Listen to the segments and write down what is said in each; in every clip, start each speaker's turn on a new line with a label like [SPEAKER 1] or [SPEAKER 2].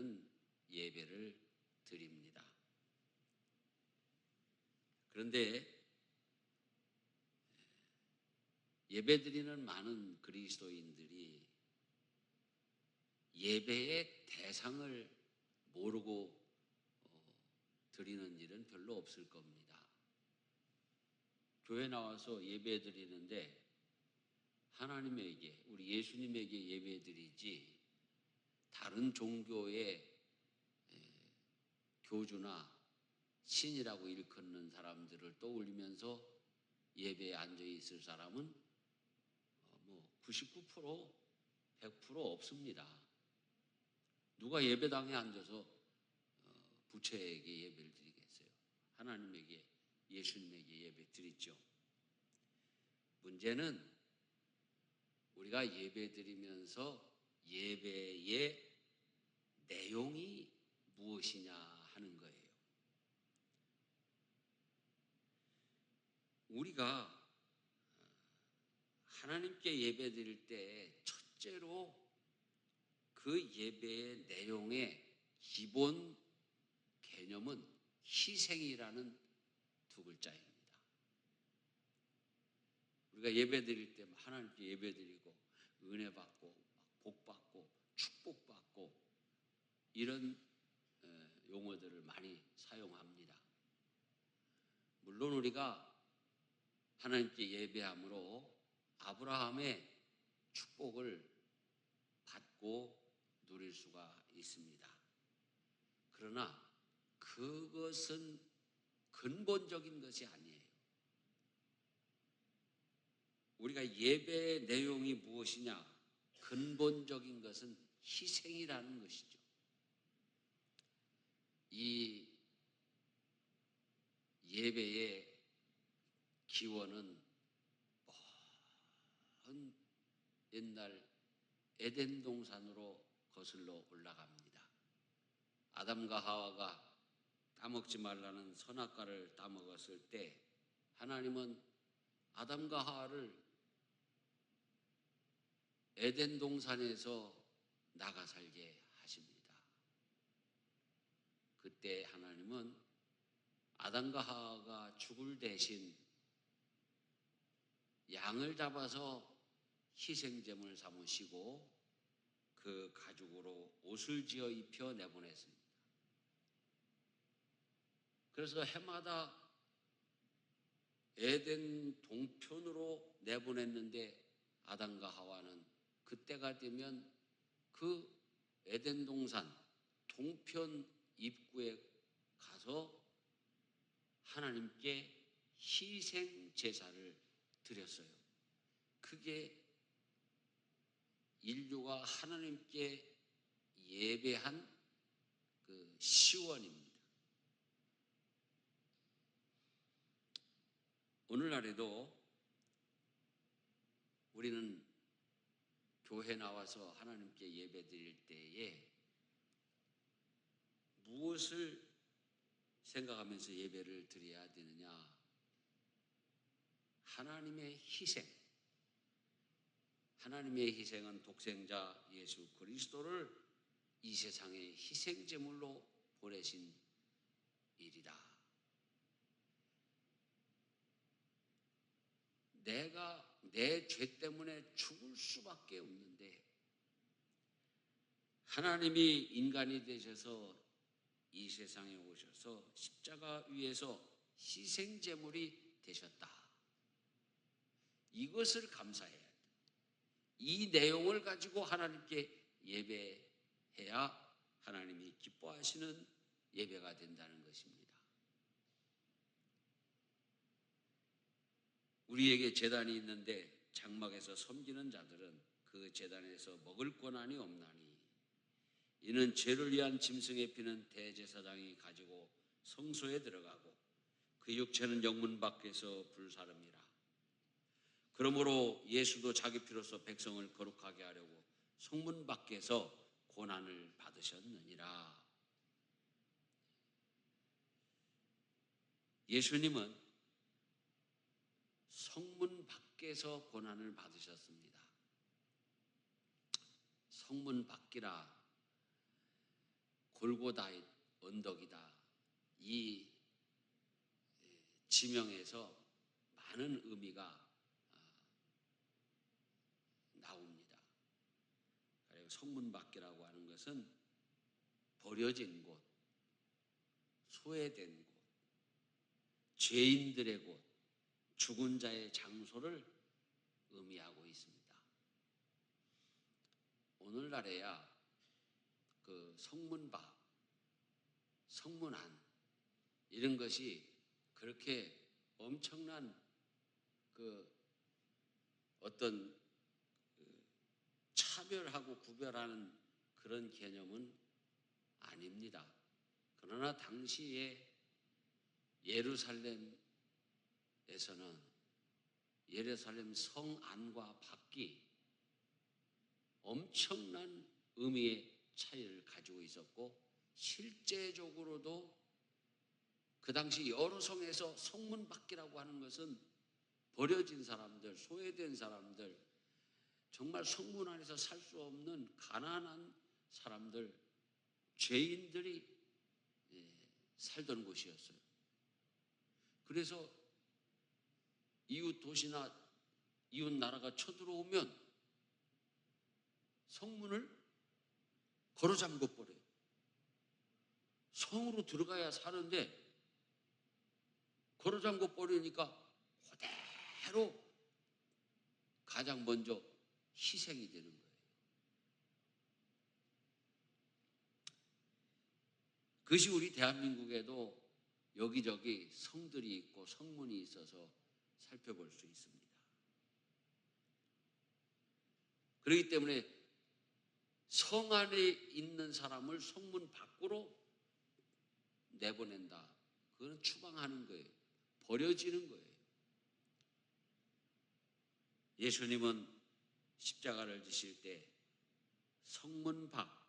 [SPEAKER 1] 우리는 예배를 드립니다. 그런데 예배드리는 많은 그리스도인들이 예배의 대상을 모르고 드리는 일은 별로 없을 겁니다. 교회 나와서 예배드리는데 하나님에게, 우리 예수님에게 예배드리지 다른 종교의 교주나 신이라고 일컫는 사람들을 떠올리면서 예배에 앉아 있을 사람은 99%, 100% 없습니다. 누가 예배당에 앉아서 부처에게 예배를 드리겠어요? 하나님에게, 예수님에게 예배 드리죠. 문제는 우리가 예배 드리면서 예배의 내용이 무엇이냐 하는 거예요. 우리가 하나님께 예배 드릴 때 첫째로 그 예배의 내용의 기본 개념은 희생이라는 두 글자입니다. 우리가 예배 드릴 때 하나님께 예배 드리고 은혜 받고 복 받고 축복 받고 이런 용어들을 많이 사용합니다. 물론 우리가 하나님께 예배함으로 아브라함의 축복을 받고 누릴 수가 있습니다. 그러나 그것은 근본적인 것이 아니에요. 우리가 예배의 내용이 무엇이냐? 근본적인 것은 희생이라는 것이죠. 이 예배의 기원은 먼 옛날 에덴 동산으로 거슬러 올라갑니다. 아담과 하와가 따먹지 말라는 선악과를 따먹었을 때 하나님은 아담과 하와를 에덴 동산에서 나가 살게 하십니다. 그때 하나님은 아담과 하와가 죽을 대신 양을 잡아서 희생제물 삼으시고 그 가죽으로 옷을 지어 입혀 내보냈습니다. 그래서 해마다 에덴 동편으로 내보냈는데 아담과 하와는 그때가 되면 그 에덴 동산 동편 입구에 가서 하나님께 희생 제사를 드렸어요. 그게 인류가 하나님께 예배한 그 시원입니다. 오늘날에도 우리는 교회 나와서 하나님께 예배 드릴 때에 무엇을 생각하면서 예배를 드려야 되느냐? 하나님의 희생. 하나님의 희생은 독생자 예수 그리스도를 이 세상에 희생제물로 보내신 일이다. 내가 내 죄 때문에 죽을 수밖에 없는데 하나님이 인간이 되셔서 이 세상에 오셔서 십자가 위에서 희생제물이 되셨다. 이것을 감사해야 돼. 이 내용을 가지고 하나님께 예배해야 하나님이 기뻐하시는 예배가 된다는 것입니다. 우리에게 제단이 있는데 장막에서 섬기는 자들은 그 제단에서 먹을 권한이 없나니 이는 죄를 위한 짐승의 피는 대제사장이 가지고 성소에 들어가고 그 육체는 영문 밖에서 불사름이라. 그러므로 예수도 자기 피로서 백성을 거룩하게 하려고 성문 밖에서 고난을 받으셨느니라. 예수님은 성문 밖에서 고난을 받으셨습니다. 성문 밖이라 골고다 언덕이다. 이 지명에서 많은 의미가 나옵니다. 그리고 성문밖이라고 하는 것은 버려진 곳, 소외된 곳, 죄인들의 곳, 죽은 자의 장소를 의미하고 있습니다. 오늘날에야 그 성문밖, 성문안 이런 것이 그렇게 엄청난 그 어떤 차별하고 구별하는 그런 개념은 아닙니다. 그러나 당시에 예루살렘에서는 예루살렘 성 안과 밖이 엄청난 의미의 차이를 가지고 있었고, 실제적으로도 그 당시 여러 성에서 성문 밖이라고 하는 것은 버려진 사람들, 소외된 사람들, 정말 성문 안에서 살 수 없는 가난한 사람들, 죄인들이 살던 곳이었어요. 그래서 이웃 도시나 이웃 나라가 쳐들어오면 성문을 걸어 잠궈 버려요. 성으로 들어가야 사는데 걸어 잠궈 버리니까 그대로 가장 먼저 희생이 되는 거예요. 그것이 우리 대한민국에도 여기저기 성들이 있고 성문이 있어서 살펴볼 수 있습니다. 그렇기 때문에 성 안에 있는 사람을 성문 밖으로 내보낸다. 그건 추방하는 거예요. 버려지는 거예요. 예수님은 십자가를 지실 때 성문 밖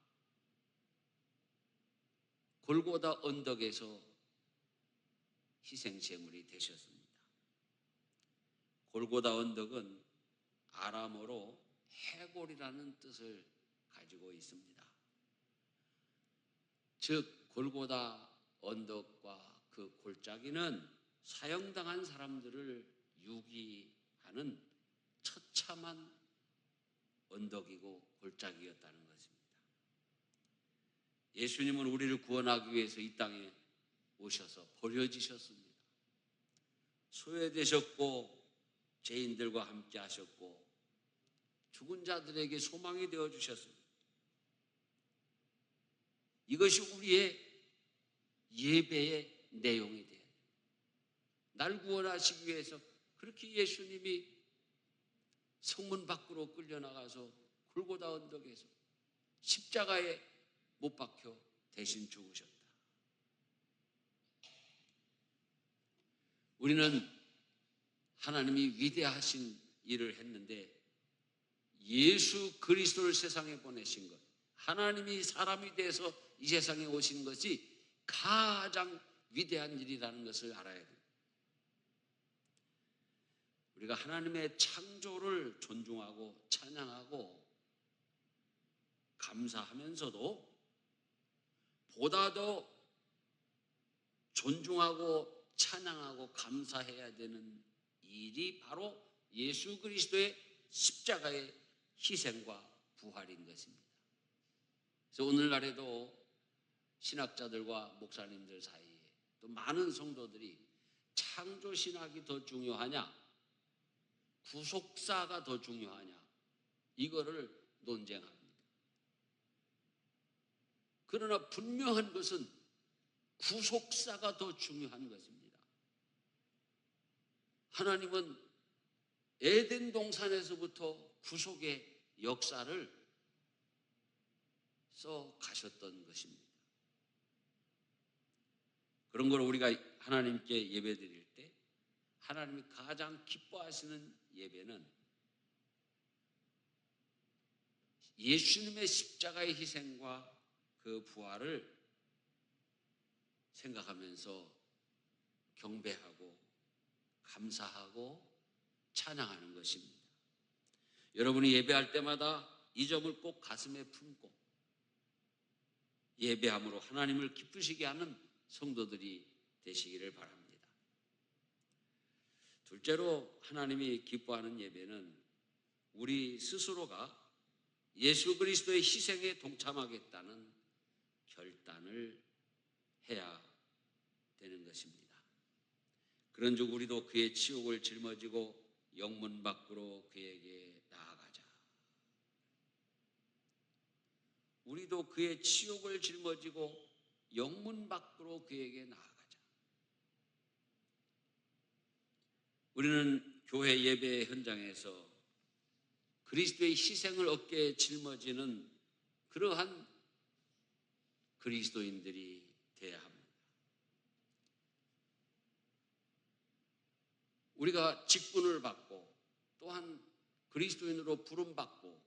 [SPEAKER 1] 골고다 언덕에서 희생제물이 되셨습니다. 골고다 언덕은 아람어로 해골이라는 뜻을 가지고 있습니다. 즉 골고다 언덕과 그 골짜기는 사형당한 사람들을 유기하는 처참한 언덕이고 골짜기였다는 것입니다. 예수님은 우리를 구원하기 위해서 이 땅에 오셔서 버려지셨습니다. 소외되셨고 죄인들과 함께 하셨고 죽은 자들에게 소망이 되어주셨습니다. 이것이 우리의 예배의 내용이 돼요. 날 구원하시기 위해서 그렇게 예수님이 성문 밖으로 끌려나가서 골고다 언덕에서 십자가에 못 박혀 대신 죽으셨다. 우리는 하나님이 위대하신 일을 했는데 예수 그리스도를 세상에 보내신 것, 하나님이 사람이 돼서 이 세상에 오신 것이 가장 위대한 일이라는 것을 알아야 돼요. 우리가 하나님의 창조를 존중하고 찬양하고 감사하면서도 보다 더 존중하고 찬양하고 감사해야 되는 일이 바로 예수 그리스도의 십자가의 희생과 부활인 것입니다. 그래서 오늘날에도 신학자들과 목사님들 사이에 또 많은 성도들이 창조신학이 더 중요하냐, 구속사가 더 중요하냐, 이거를 논쟁합니다. 그러나 분명한 것은 구속사가 더 중요한 것입니다. 하나님은 에덴 동산에서부터 구속의 역사를 써 가셨던 것입니다. 그런 걸 우리가 하나님께 예배드릴 때 하나님이 가장 기뻐하시는 예배는 예수님의 십자가의 희생과 그 부활을 생각하면서 경배하고 감사하고 찬양하는 것입니다. 여러분이 예배할 때마다 이 점을 꼭 가슴에 품고 예배함으로 하나님을 기쁘시게 하는 성도들이 되시기를 바랍니다. 둘째로 하나님이 기뻐하는 예배는 우리 스스로가 예수 그리스도의 희생에 동참하겠다는 결단을 해야 되는 것입니다. 그런즉 우리도 그의 치욕을 짊어지고 영문 밖으로 그에게 나아가자. 우리도 그의 치욕을 짊어지고 영문 밖으로 그에게 나아가자. 우리는 교회 예배 현장에서 그리스도의 희생을 어깨에 짊어지는 그러한 그리스도인들이 되어야 합니다. 우리가 직분을 받고 또한 그리스도인으로 부름받고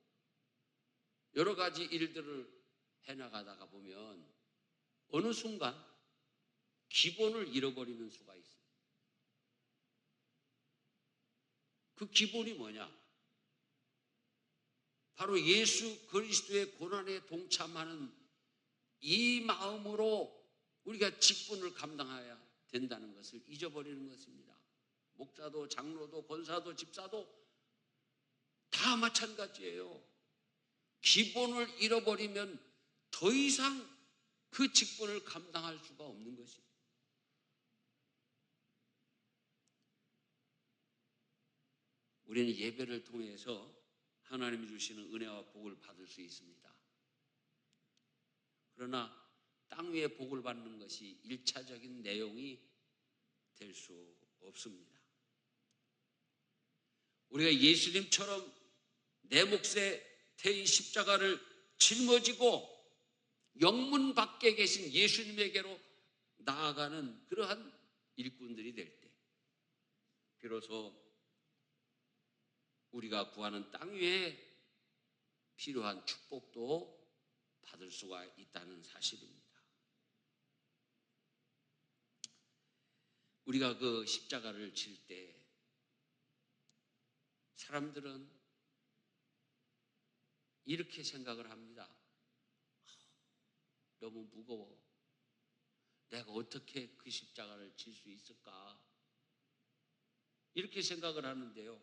[SPEAKER 1] 여러 가지 일들을 해나가다가 보면 어느 순간 기본을 잃어버리는 수가 있어요. 그 기본이 뭐냐? 바로 예수 그리스도의 고난에 동참하는 이 마음으로 우리가 직분을 감당해야 된다는 것을 잊어버리는 것입니다. 목사도 장로도 권사도 집사도 다 마찬가지예요. 기본을 잃어버리면 더 이상 그 직분을 감당할 수가 없는 것이에요. 우리는 예배를 통해서 하나님이 주시는 은혜와 복을 받을 수 있습니다. 그러나 땅 위에 복을 받는 것이 1차적인 내용이 될 수 없습니다. 우리가 예수님처럼 내 몫에 태인 십자가를 짊어지고 영문 밖에 계신 예수님에게로 나아가는 그러한 일꾼들이 될 때 비로소 우리가 구하는 땅 위에 필요한 축복도 받을 수가 있다는 사실입니다. 우리가 그 십자가를 질 때 사람들은 이렇게 생각을 합니다. 너무 무거워. 내가 어떻게 그 십자가를 질 수 있을까? 이렇게 생각을 하는데요.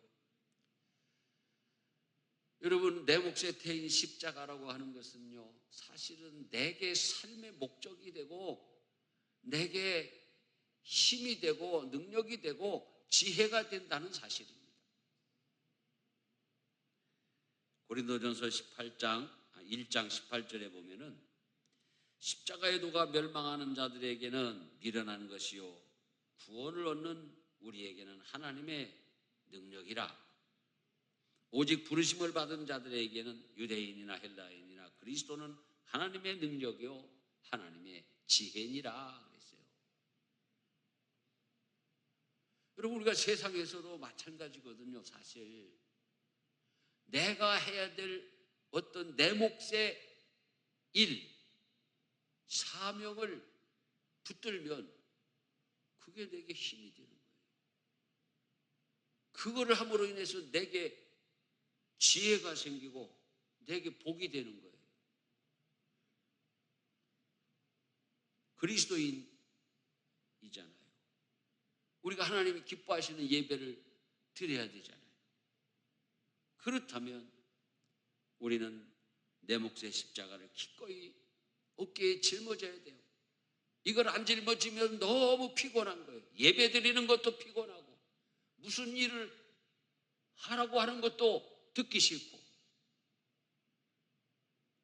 [SPEAKER 1] 여러분, 내 몫에 태인 십자가라고 하는 것은요, 사실은 내게 삶의 목적이 되고 내게 힘이 되고 능력이 되고 지혜가 된다는 사실입니다. 고린도전서 1장 18절에 보면은 십자가에 누가 멸망하는 자들에게는 미련한 것이요 구원을 얻는 우리에게는 하나님의 능력이라. 오직 부르심을 받은 자들에게는 유대인이나 헬라인이나 그리스도는 하나님의 능력이요 하나님의 지혜니라 그랬어요. 여러분, 우리가 세상에서도 마찬가지거든요. 사실 내가 해야 될 어떤 내 몫의 일, 사명을 붙들면 그게 내게 힘이 되는 거예요. 그거를 함으로 인해서 내게 지혜가 생기고 내게 복이 되는 거예요. 그리스도인이잖아요. 우리가 하나님이 기뻐하시는 예배를 드려야 되잖아요. 그렇다면 우리는 내 몫의 십자가를 기꺼이 어깨에 짊어져야 돼요. 이걸 안 짊어지면 너무 피곤한 거예요. 예배 드리는 것도 피곤하고 무슨 일을 하라고 하는 것도 듣기 싫고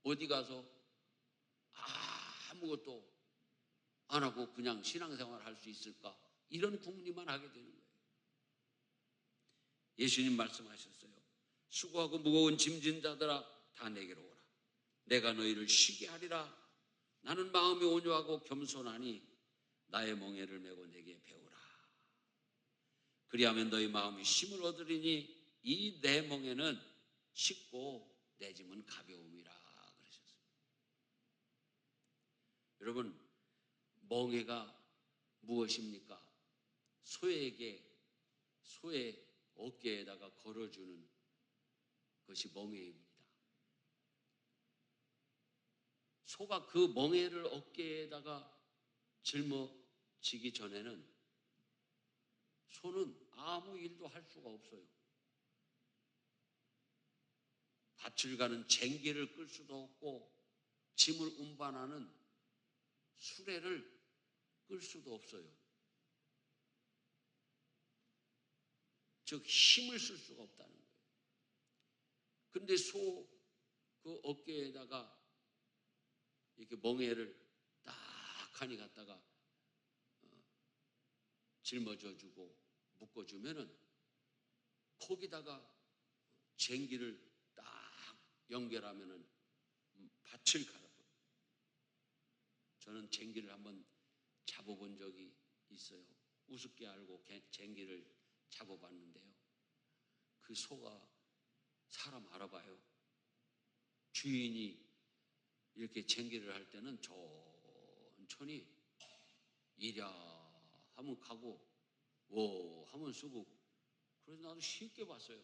[SPEAKER 1] 어디 가서 아무것도 안 하고 그냥 신앙생활 할 수 있을까? 이런 궁리만 하게 되는 거예요. 예수님 말씀하셨어요. 수고하고 무거운 짐진 자들아 다 내게로 오라. 내가 너희를 쉬게 하리라. 나는 마음이 온유하고 겸손하니 나의 멍에를 메고 내게 배우라. 그리하면 너희 마음이 힘을 얻으리니 이 내 멍에는 쉽고 내 짐은 가벼움이라 그러셨어요. 여러분, 멍에가 무엇입니까? 소의 어깨에다가 걸어주는 것이 멍에입니다. 소가 그 멍에를 어깨에다가 짊어지기 전에는 소는 아무 일도 할 수가 없어요. 밭을 가는 쟁기를 끌 수도 없고 짐을 운반하는 수레를 끌 수도 없어요. 즉 힘을 쓸 수가 없다는 거예요. 그런데 소 그 어깨에다가 이렇게 멍에를 딱 하니 갖다가 짊어져 주고 묶어주면은 거기다가 쟁기를 딱 연결하면은 밭을 갈아버려요. 저는 쟁기를 한번 잡아본 적이 있어요. 우습게 알고 쟁기를 잡아봤는데요. 그 소가 사람 알아봐요. 주인이 이렇게 쟁기를 할 때는 천천히 이랴 하면 가고 워 하면 쓰고, 그래서 나도 쉽게 봤어요.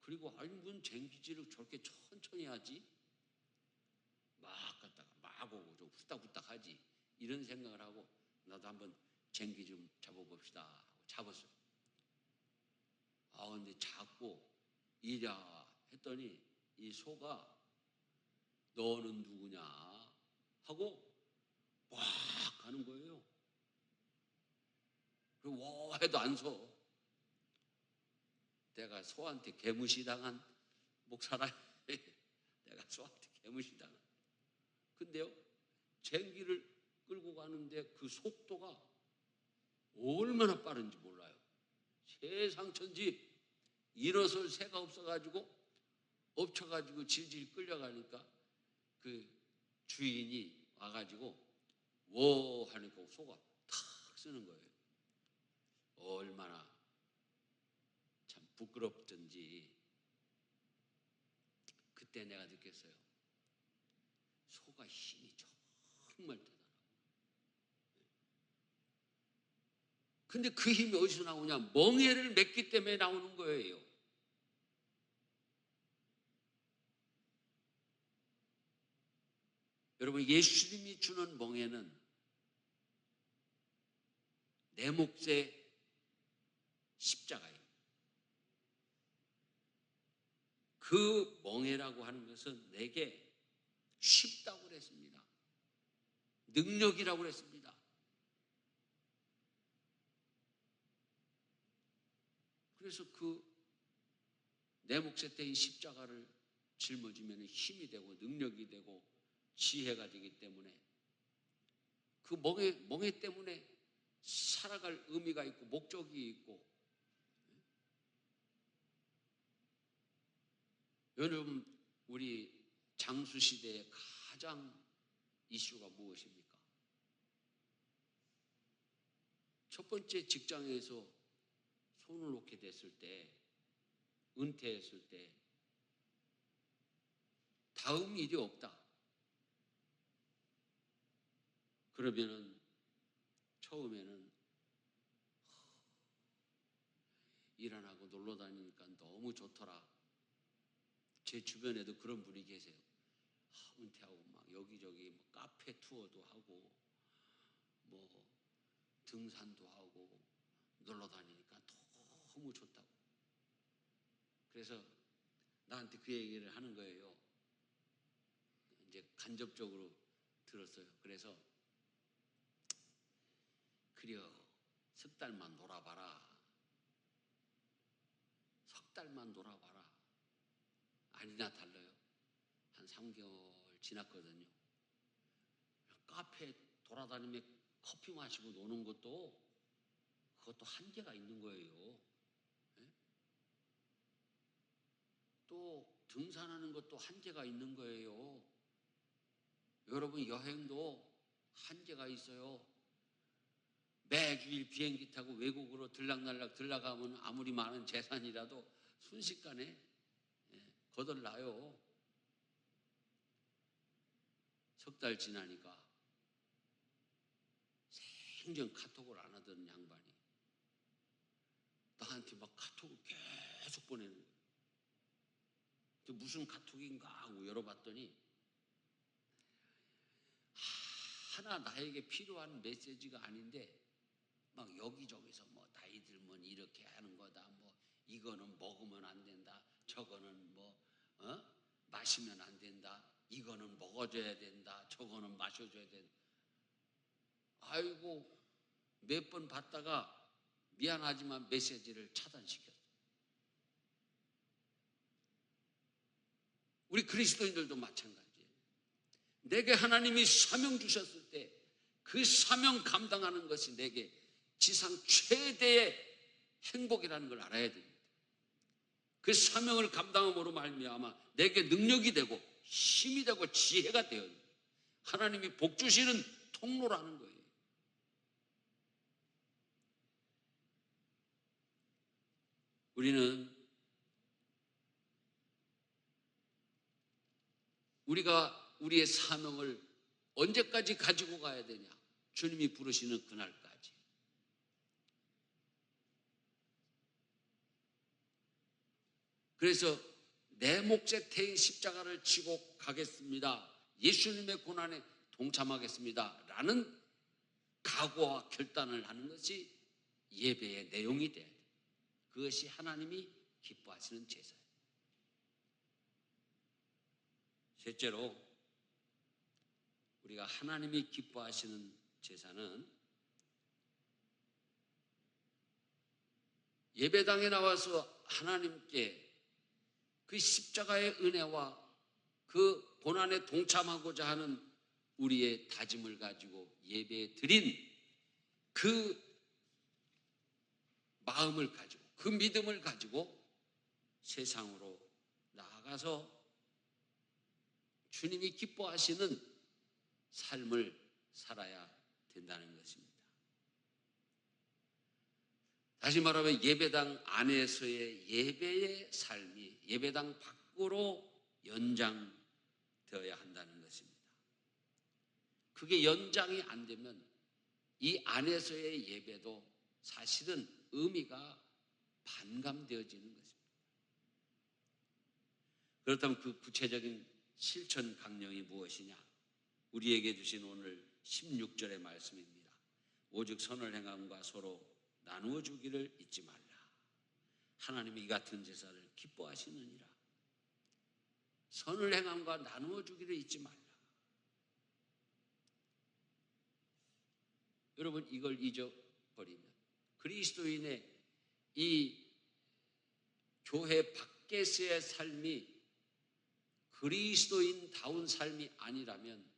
[SPEAKER 1] 그리고 아니 무슨 쟁기질을 저렇게 천천히 하지? 막 갔다가 막 오고 좀 후딱후딱 하지, 이런 생각을 하고 나도 한번 쟁기 좀 잡아봅시다 하고 잡았어요. 근데 잡고 이랴 했더니 이 소가 너는 누구냐 하고 막 가는 거예요. 그리고 워 해도 안 서. 내가 소한테 개무시당한 목사라. 내가 소한테 개무시당한. 근데요, 쟁기를 끌고 가는데 그 속도가 얼마나 빠른지 몰라요. 세상 천지 일어설 새가 없어가지고 엎쳐가지고 질질 끌려가니까 그 주인이 와가지고 워 하니까 소가 탁 쓰는 거예요. 얼마나 참 부끄럽던지 그때 내가 느꼈어요. 소가 힘이 정말 대단하고. 근데 그 힘이 어디서 나오냐? 멍에를 맸기 때문에 나오는 거예요. 여러분, 예수님이 주는 멍에는 내 몫의 십자가예요. 그 멍에라고 하는 것은 내게 쉽다고 그랬습니다. 능력이라고 그랬습니다. 그래서 그 내 몫에 떼인 십자가를 짊어지면 힘이 되고 능력이 되고 지혜가 되기 때문에 그 멍에 때문에 살아갈 의미가 있고 목적이 있고. 여러분, 우리 장수 시대의 가장 이슈가 무엇입니까? 첫 번째, 직장에서 손을 놓게 됐을 때, 은퇴했을 때 다음 일이 없다. 그러면은 처음에는 일 안 하고 놀러 다니니까 너무 좋더라. 제 주변에도 그런 분이 계세요. 은퇴하고 막 여기저기 뭐 카페 투어도 하고 뭐 등산도 하고 놀러 다니니까 너무 좋다고. 그래서 나한테 그 얘기를 하는 거예요. 이제 간접적으로 들었어요. 그래서 그려 석 달만 놀아봐라. 석 달만 놀아봐라. 아니나 달라요. 한 3개월 지났거든요. 카페 돌아다니며 커피 마시고 노는 것도 그것도 한계가 있는 거예요. 네? 또 등산하는 것도 한계가 있는 거예요. 여러분, 여행도 한계가 있어요. 매주일 비행기 타고 외국으로 들락날락 들락가면 아무리 많은 재산이라도 순식간에 거덜나요. 석 달 지나니까 생전 카톡을 안 하던 양반이 나한테 막 카톡을 계속 보내는 거예요. 무슨 카톡인가 하고 열어봤더니 하나 나에게 필요한 메시지가 아닌데 막 여기저기서 뭐 나이 들면 이렇게 하는 거다, 뭐 이거는 먹으면 안 된다, 저거는 뭐 마시면 안 된다, 이거는 먹어줘야 된다, 저거는 마셔줘야 된다. 아이고, 몇 번 받다가 미안하지만 메시지를 차단시켰어요. 우리 그리스도인들도 마찬가지예요. 내게 하나님이 사명 주셨을 때 그 사명 감당하는 것이 내게 지상 최대의 행복이라는 걸 알아야 됩니다. 그 사명을 감당함으로 말미암아 내게 능력이 되고 힘이 되고 지혜가 되어요. 하나님이 복 주시는 통로라는 거예요. 우리는 우리가 우리의 사명을 언제까지 가지고 가야 되냐? 주님이 부르시는 그날까지. 그래서 내 몫의 태인 십자가를 지고 가겠습니다. 예수님의 고난에 동참하겠습니다. 라는 각오와 결단을 하는 것이 예배의 내용이 돼야 돼요. 그것이 하나님이 기뻐하시는 제사예요. 셋째로, 우리가 하나님이 기뻐하시는 제사는 예배당에 나와서 하나님께 그 십자가의 은혜와 그 고난에 동참하고자 하는 우리의 다짐을 가지고 예배에 드린 그 마음을 가지고, 그 믿음을 가지고 세상으로 나아가서 주님이 기뻐하시는 삶을 살아야 된다는 것입니다. 다시 말하면 예배당 안에서의 예배의 삶이 예배당 밖으로 연장되어야 한다는 것입니다. 그게 연장이 안 되면 이 안에서의 예배도 사실은 의미가 반감되어지는 것입니다. 그렇다면 그 구체적인 실천 강령이 무엇이냐? 우리에게 주신 오늘 16절의 말씀입니다. 오직 선을 행함과 서로 나누어 주기를 잊지 말라. 하나님이 이 같은 제사를 기뻐하시느니라. 선을 행함과 나누어 주기를 잊지 말라. 여러분, 이걸 잊어버리면 그리스도인의 이 교회 밖에서의 삶이 그리스도인다운 삶이 아니라면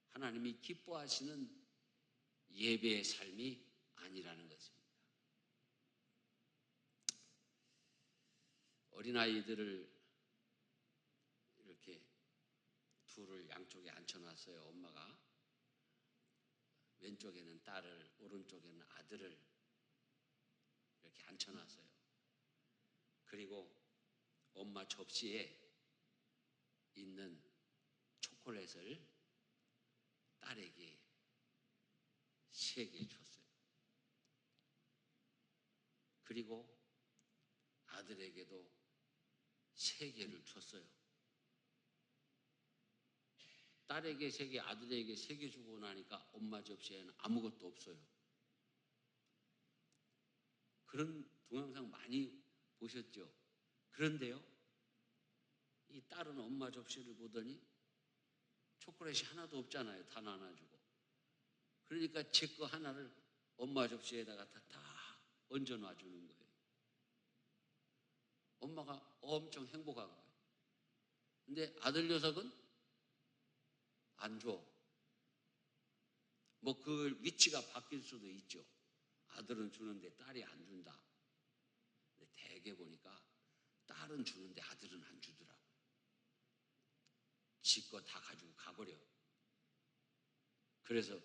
[SPEAKER 1] 하나님이 기뻐하시는 예배의 삶이 아니라는 것입니다. 어린아이들을 이렇게 둘을 양쪽에 앉혀놨어요. 엄마가 왼쪽에는 딸을, 오른쪽에는 아들을 이렇게 앉혀놨어요. 그리고 엄마 접시에 있는 초콜릿을 딸에게 3개 줬어요. 그리고 아들에게도 3개를 줬어요. 딸에게 3개, 아들에게 3개 주고 나니까 엄마 접시에는 아무것도 없어요. 그런 동영상 많이 보셨죠? 그런데요, 이 딸은 엄마 접시를 보더니 초콜릿이 하나도 없잖아요. 다 나눠주고. 그러니까 제 거 하나를 엄마 접시에다가 다 얹어 놔주는 거예요. 엄마가 엄청 행복한 거예요. 근데 아들 녀석은 안 줘. 뭐 그 위치가 바뀔 수도 있죠. 아들은 주는데 딸이 안 준다. 근데 대개 보니까 딸은 주는데 아들은 안 주더라고. 지 거 다 가지고 가버려. 그래서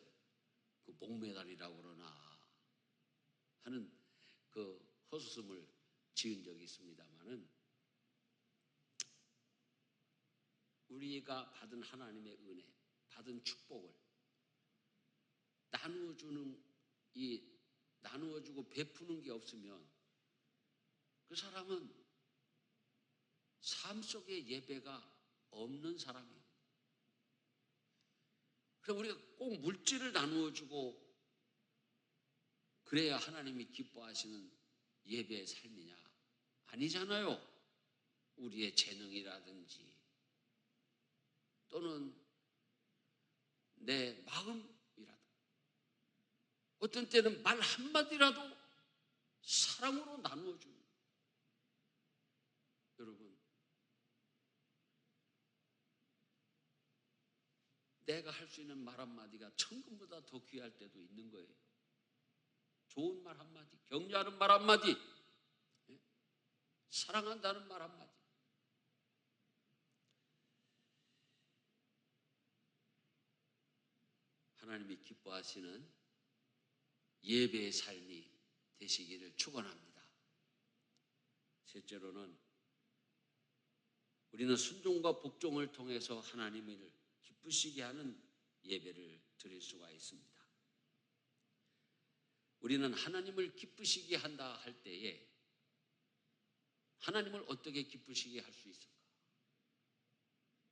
[SPEAKER 1] 그 목매달이라고 그러나 하는 그 헛웃음을 지은 적이 있습니다만은, 우리가 받은 하나님의 은혜, 받은 축복을 나누어주고 베푸는 게 없으면 그 사람은 삶 속의 예배가 없는 사람이에요. 그럼 우리가 꼭 물질을 나누어주고 그래야 하나님이 기뻐하시는 예배의 삶이냐? 아니잖아요. 우리의 재능이라든지 또는 내 마음이라도, 어떤 때는 말 한마디라도 사랑으로 나누어주는, 여러분, 내가 할 수 있는 말 한마디가 천금보다 더 귀할 때도 있는 거예요. 좋은 말 한마디, 격려하는 말 한마디, 사랑한다는 말 한마디. 하나님이 기뻐하시는 예배의 삶이 되시기를 축원합니다. 셋째로는 우리는 순종과 복종을 통해서 하나님을 기쁘시게 하는 예배를 드릴 수가 있습니다. 우리는 하나님을 기쁘시게 한다 할 때에 하나님을 어떻게 기쁘시게 할 수 있을까?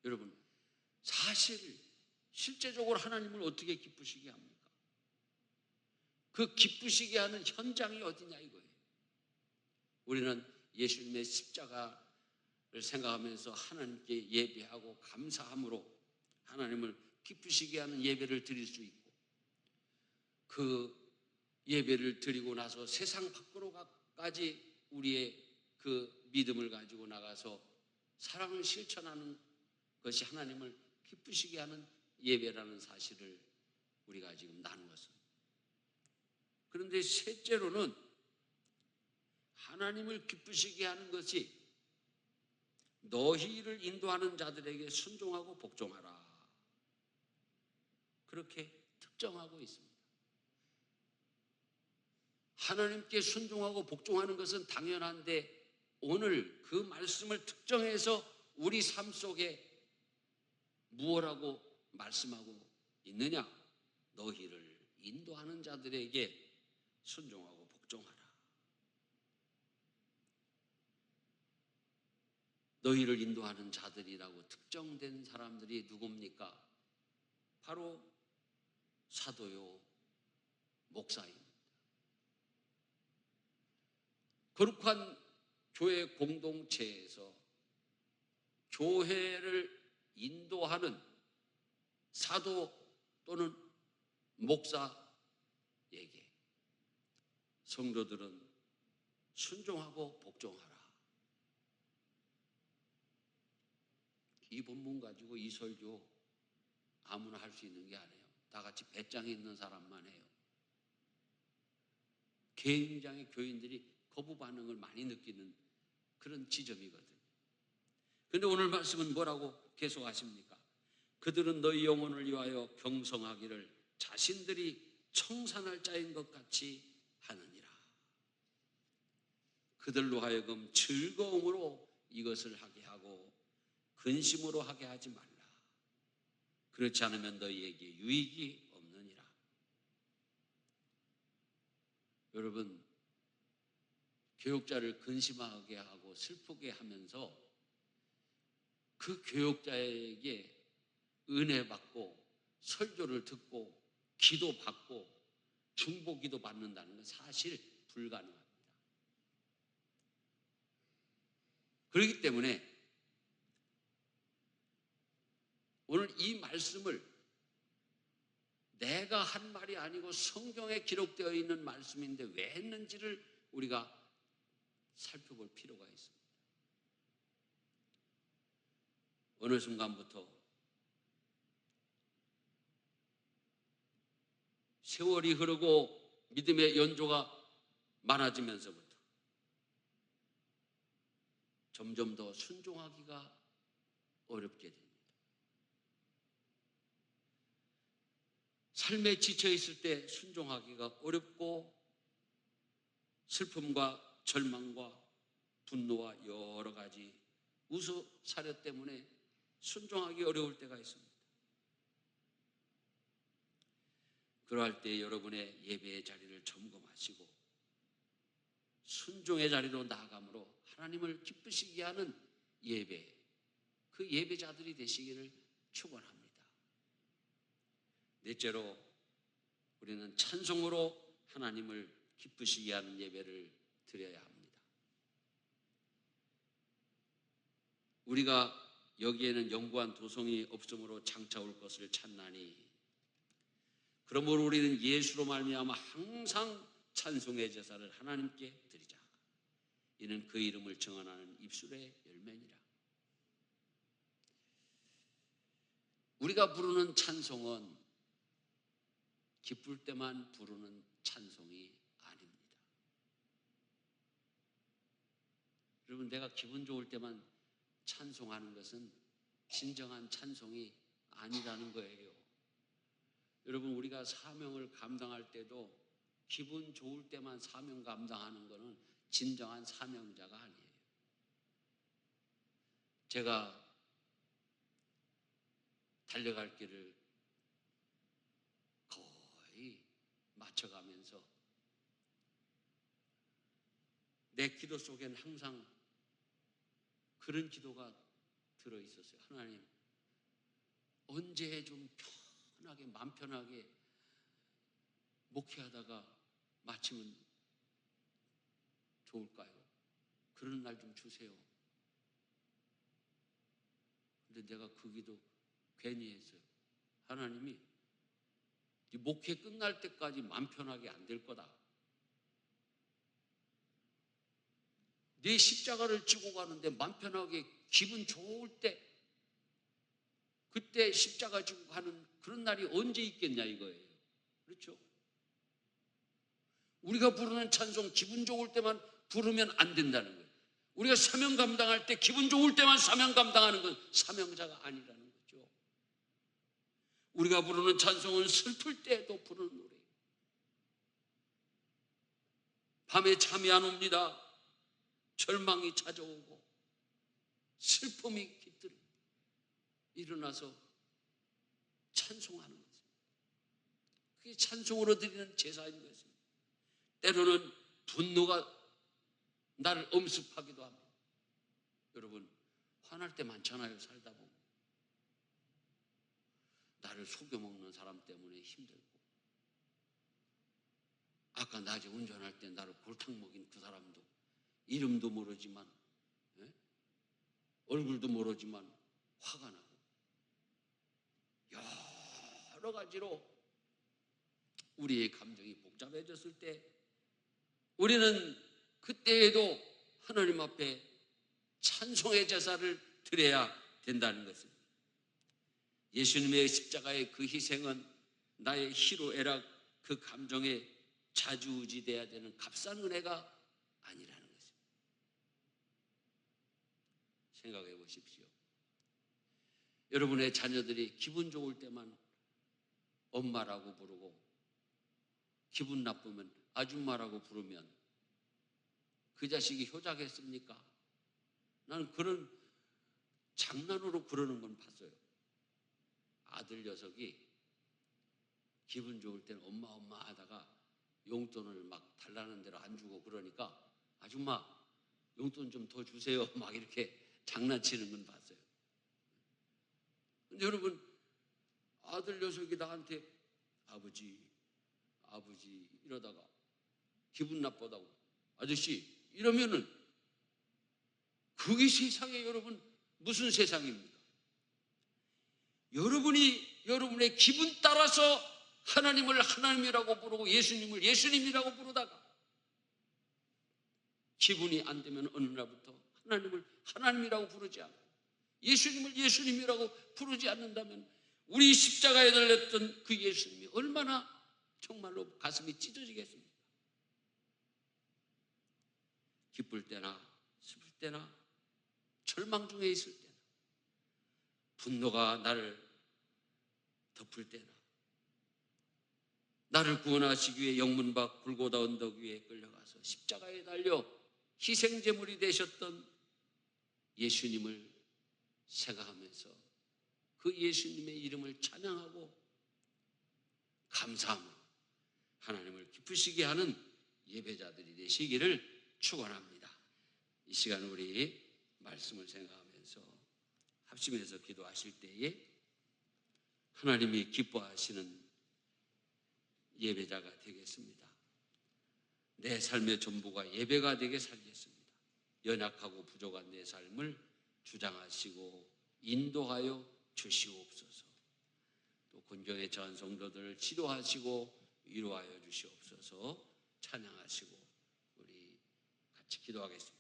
[SPEAKER 1] 여러분, 실제적으로 하나님을 어떻게 기쁘시게 합니까? 그 기쁘시게 하는 현장이 어디냐 이거예요. 우리는 예수님의 십자가를 생각하면서 하나님께 예배하고 감사함으로 하나님을 기쁘시게 하는 예배를 드릴 수 있고, 그 예배를 드리고 나서 세상 밖으로까지 우리의 그 믿음을 가지고 나가서 사랑을 실천하는 것이 하나님을 기쁘시게 하는 예배라는 사실을 우리가 지금 나누었습니다. 그런데 셋째로는 하나님을 기쁘시게 하는 것이 너희를 인도하는 자들에게 순종하고 복종하라, 그렇게 특정하고 있습니다. 하나님께 순종하고 복종하는 것은 당연한데 오늘 그 말씀을 특정해서 우리 삶 속에 무엇라고 말씀하고 있느냐? 너희를 인도하는 자들에게 순종하고 복종하라. 너희를 인도하는 자들이라고 특정된 사람들이 누굽니까? 바로 사도요, 목사입니다. 거룩한 교회 공동체에서 교회를 인도하는 사도 또는 목사에게 성도들은 순종하고 복종하라. 이 본문 가지고 이 설교 아무나 할 수 있는 게 아니에요. 다 같이 배짱이 있는 사람만 해요. 굉장히 교인들이 거부 반응을 많이 느끼는 그런 지점이거든요. 그런데 오늘 말씀은 뭐라고 계속 하십니까? 그들은 너희 영혼을 위하여 경성하기를 자신들이 청산할 자인 것 같이 하느니라. 그들로 하여금 즐거움으로 이것을 하게 하고 근심으로 하게 하지 말라. 그렇지 않으면 너희에게 유익이 없느니라. 여러분, 교육자를 근심하게 하고 슬프게 하면서 그 교육자에게 은혜 받고 설교를 듣고 기도 받고 중보기도 받는다는 건 사실 불가능합니다. 그렇기 때문에 오늘 이 말씀을 내가 한 말이 아니고 성경에 기록되어 있는 말씀인데 왜 했는지를 우리가 살펴볼 필요가 있습니다. 어느 순간부터 세월이 흐르고 믿음의 연조가 많아지면서부터 점점 더 순종하기가 어렵게 됩니다. 삶에 지쳐있을 때 순종하기가 어렵고 슬픔과 절망과 분노와 여러 가지 우스사려 때문에 순종하기 어려울 때가 있습니다. 그러할 때 여러분의 예배의 자리를 점검하시고 순종의 자리로 나아감으로 하나님을 기쁘시게 하는 예배, 그 예배자들이 되시기를 축원합니다. 넷째로 우리는 찬송으로 하나님을 기쁘시게 하는 예배를 드려야 합니다. 우리가 여기에는 영구한 도성이 없으므로 장차 올 것을 찾나니, 그러므로 우리는 예수로 말미암아 항상 찬송의 제사를 하나님께 드리자. 이는 그 이름을 정언하는 입술의 열매니라. 우리가 부르는 찬송은 기쁠 때만 부르는 찬송이 아닙니다. 여러분, 내가 기분 좋을 때만 찬송하는 것은 진정한 찬송이 아니라는 거예요. 여러분, 우리가 사명을 감당할 때도 기분 좋을 때만 사명 감당하는 것은 진정한 사명자가 아니에요. 제가 달려갈 길을 거의 맞춰가면서 내 기도 속에는 항상 그런 기도가 들어있었어요. 하나님, 언제 좀 편하게, 마음 편하게 목회하다가 마치면 좋을까요? 그런 날 좀 주세요. 근데 내가 그 기도 괜히 했어요. 하나님이 네 목회 끝날 때까지 마음 편하게 안 될 거다. 네 십자가를 지고 가는데 마음 편하게 기분 좋을 때, 그때 십자가 지고 가는 그런 날이 언제 있겠냐 이거예요. 그렇죠? 우리가 부르는 찬송 기분 좋을 때만 부르면 안 된다는 거예요. 우리가 사명 감당할 때 기분 좋을 때만 사명 감당하는 건 사명자가 아니라는 거죠. 우리가 부르는 찬송은 슬플 때도 부르는 노래예요. 밤에 잠이 안 옵니다. 절망이 찾아오고 슬픔이 깃들어 일어나서 찬송하는 것입니다. 그게 찬송으로 드리는 제사인 것입니다. 때로는 분노가 나를 엄습하기도 합니다. 여러분, 화날 때 많잖아요. 살다 보면 나를 속여먹는 사람 때문에 힘들고, 아까 낮에 운전할 때 나를 골탕 먹인 그 사람도 이름도 모르지만, 얼굴도 모르지만 화가 나고, 여러 가지로 우리의 감정이 복잡해졌을 때 우리는 그때에도 하나님 앞에 찬송의 제사를 드려야 된다는 것입니다. 예수님의 십자가의 그 희생은 나의 희로애락 그 감정에 좌지우지돼야 되는 값싼 은혜가 아니라는 것입니다. 생각해 보십시오. 여러분의 자녀들이 기분 좋을 때만 엄마라고 부르고 기분 나쁘면 아줌마라고 부르면 그 자식이 효자겠습니까? 나는 그런 장난으로 그러는 건 봤어요. 아들 녀석이 기분 좋을 때는 엄마 엄마 하다가 용돈을 막 달라는 대로 안 주고 그러니까 아줌마 용돈 좀 더 주세요 막 이렇게 장난치는 건 봤어요. 근데 여러분, 아들 녀석이 나한테 아버지 이러다가 기분 나쁘다고 아저씨 이러면은 그게 세상에 여러분 무슨 세상입니까? 여러분이 여러분의 기분 따라서 하나님을 하나님이라고 부르고 예수님을 예수님이라고 부르다가 기분이 안 되면 어느 날부터 하나님을 하나님이라고 부르지 않고 예수님을 예수님이라고 부르지 않는다면 우리 십자가에 달렸던 그 예수님이 얼마나 정말로 가슴이 찢어지겠습니까? 기쁠 때나 슬플 때나 절망 중에 있을 때나 분노가 나를 덮을 때나 나를 구원하시기 위해 영문 밖 골고다 언덕 위에 끌려가서 십자가에 달려 희생제물이 되셨던 예수님을 생각하면서 그 예수님의 이름을 찬양하고 감사함으로 하나님을 기쁘시게 하는 예배자들이 되시기를 축원합니다. 이 시간 우리 말씀을 생각하면서 합심해서 기도하실 때에 하나님이 기뻐하시는 예배자가 되겠습니다. 내 삶의 전부가 예배가 되게 살겠습니다. 연약하고 부족한 내 삶을 주장하시고 인도하여 주시옵소서. 또 곤경에 처한 성도들을 치료하시고 위로하여 주시옵소서. 찬양하시고 우리 같이 기도하겠습니다.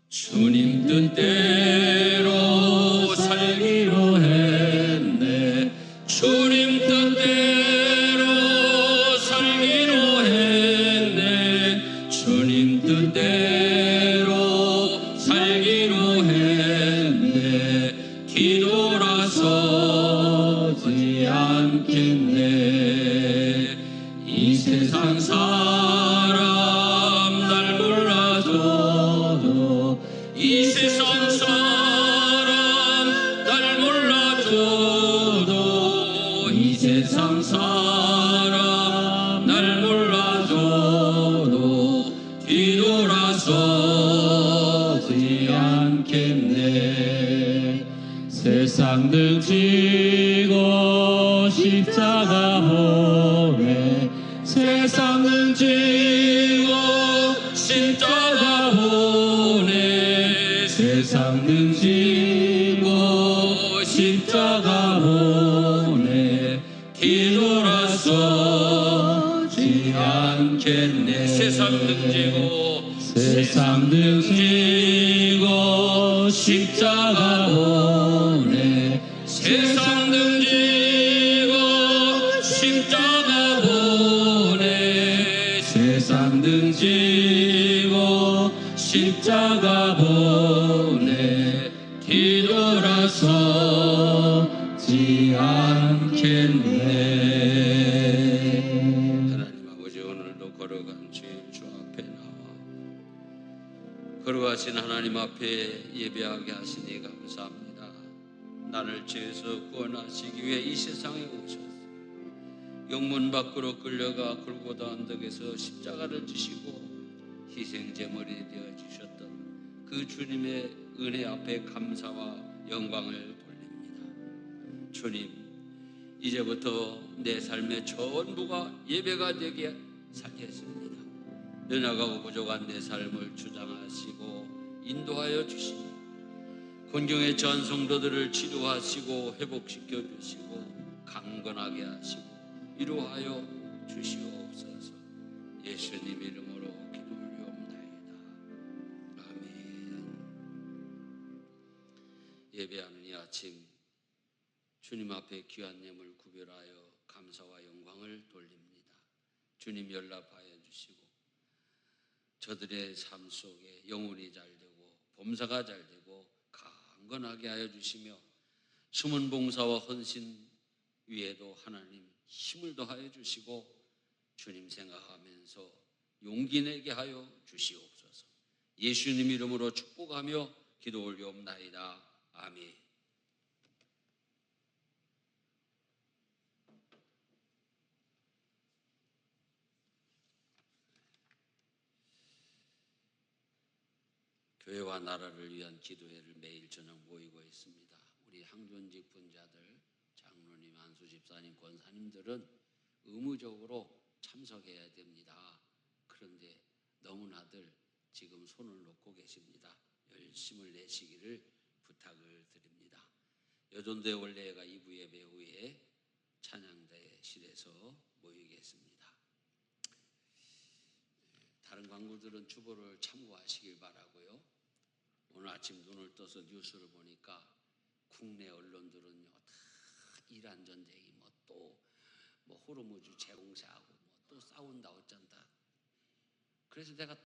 [SPEAKER 1] 주님 뜻대로 살기로 했네. 주님 뜻대로 살기로 했네. 주님 뜻대로 살기로 했네. 뒤돌아서지 않겠네. 이 세상 사람 날 몰라줘도, 이 세상 사람 날 몰라줘도, 이 세상 사람 날 몰라줘도 뒤돌아서지 않겠네. 세상 등지고 십자가 보내, 세상 등지고 십자가 보내, 세상 등지고 십자가 보내. 뒤돌아서지 않겠네. 세상 등지고, 세상 등지고 십자가 보내, 세상 등지고 십자가 보내, 세상 등지고 십자가 보내. 뒤돌아서지 않겠네. 하나님 아버지, 오늘도 걸어간 주의 주 앞에 나와 걸어가신 하나님 앞에 예배하게 하시니 감사합니다. 나를 죄에서 구원하시기 위해 이 세상에 오셨습니다. 영문 밖으로 끌려가 골고다 언덕에서 십자가를 지시고 희생제물이 되어 주셨던 그 주님의 은혜 앞에 감사와 영광을 돌립니다. 주님, 이제부터 내 삶의 전부가 예배가 되게 살겠습니다. 연약하고 부족한 내 삶을 주장하시고 인도하여 주시니 곤경의 처한 성도들을 치료하시고 회복시켜 주시고 강건하게 하시고 위로하여 주시옵소서. 예수님 이름으로 기도 올리옵나이다. 아멘. 예배하는 이 아침 주님 앞에 귀한 예물 구별하여 감사와 영광을 돌립니다. 주님 연락하여 주시고 저들의 삶 속에 영혼이 잘 되고 범사가 잘 되고 강건하게 하여 주시며 숨은 봉사와 헌신 위에도 하나님 힘을 더하여 주시고 주님 생각하면서 용기 내게 하여 주시옵소서. 예수님 이름으로 축복하며 기도 올리옵나이다. 아멘. 교회와 나라를 위한 기도회를 매일 저녁 모이고 있습니다. 우리 항존직 분자들, 장로님, 안수 집사님, 권사님들은 의무적으로 참석해야 됩니다. 그런데 너무나들 지금 손을 놓고 계십니다. 열심을 내시기를 부탁을 드립니다. 여전대 원래가 2부 예배 후에 찬양대실에서 모이겠습니다. 다른 광고들은 주보를 참고하시길 바라고요. 오늘 아침 눈을 떠서 뉴스를 보니까 국내 언론들은요, 다 이란 전쟁이 뭐 호르무즈 제공사하고 또 싸운다 어쩐다. 그래서 내가